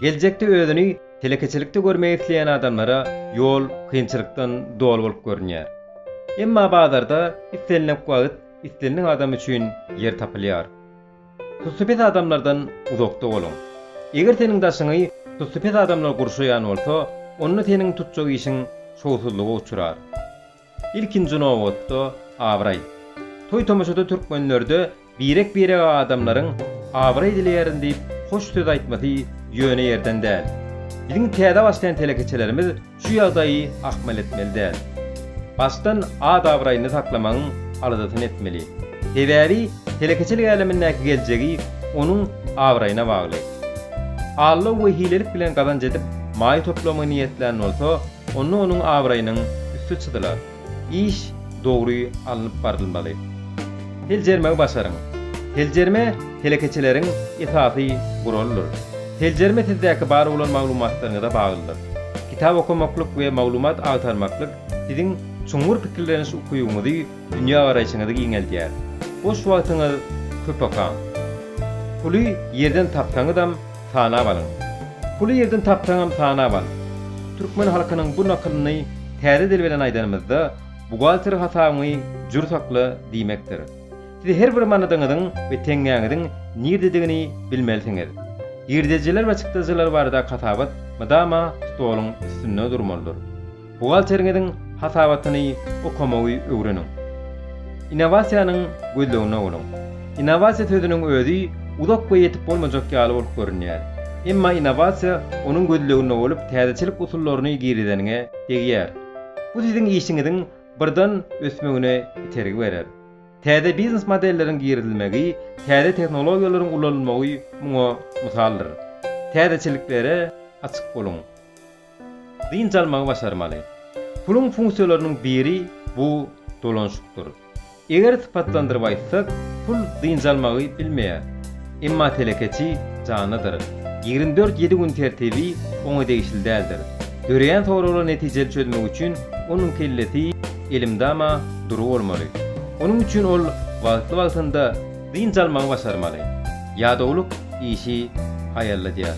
gelecekde özüni telekeçilikde görmeyi isleyen adamlara yol kıyınçılıktan dol bolup görünýär. Emma bazarda istenilen wagt, istenilen adam üçin yer tapylýar. Tutsupet adamlardan uzakda bolun. Eger senin daşyňy tutsupet adamlar gurşaýan bolsa, onu senin tutjak işiň şowsuzlygy uçurar. İlkinji nowatda Abray. Toy tomaşada türkmenlerde birek adamlaryň Abray dileýärin diýip hoş söz aýtmasy ýöne ýerden däl. Bizim täze başlayan telekeçelerimiz şu ýagdaýy akmal etmeli däl. Baştan ad Abrayny saklamagyň aladatyn etmeli. Sebäbi telekeçelik alemindäki geljegi onuň Abraýyna bagly. Allah we hilelik bilen gazanç edip maý toplamy niýetlerini bolsa, onu onuň Abraýynyň üstü çydylar. İş dogry alınıp bardylmaly. Teljerme başarın. Teljerme telekeçeleriň esasy guruldur. Teljerme sizdäki bar bolan maglumatlaryňa da baglydyr. Kitap okumaklyk we maglumat agtarmaklyk siziň çoňur pikirleriniz okuýuňyzy dünýä garaýşyňyzy giňeltýär. Boş wagtyňyz köp okan. Puly ýerden tapsaňyzam sana balın. Puly ýerden tapsaňam sana bal. Türkmen halkynyň bu nakylyny täze dil bilen aýdanymyzda bugalter hasabyny jürsakly diýmekdir. Siz her bir manadyňyzyň we teňňäňiziň nirdedigini bilmelisiňiz. Ýerdejiler we çykdyjylar barada hasabat madama stoluň üstünde durmalydyr. Bugalteriňiziň hasabatyny okamagy öwrenin. Innovasiýanyň gözlegine bolun. Innovasiýa sözüniň özü uzak we ýetip bolmajak ýaly bolup görünýär. Emma innovasiýa onuň gözlegine bolup täzeçilik usullaryny girideniňe degýär. Bu siziň işiňiziň birden ösmegine iterig berer. Täze biznes modelleriň giridilmegi, täze teknologiýalaryň ullanylmagy muňa misaldyr. Täzeçiliklere açyk bolun. Dyn çalmagy başarmaly. Pulun funksiýonlarynyň biri bu dolanşykdyr. Eger sypatlandyryp aýtsak, pul dyn çalmagy bilmeýär. Emma telekeçi janydyr. 24/7 gün tertibi oňa degişli däldir. Göreýän soralar netijeli çözmek üçin onuň kellesi elimdama duru bolmaly. Onuň üçin ol wagtly-wagtynda dyn çalmagy başarmaly. Ýa-da ulup işi haýalladýar.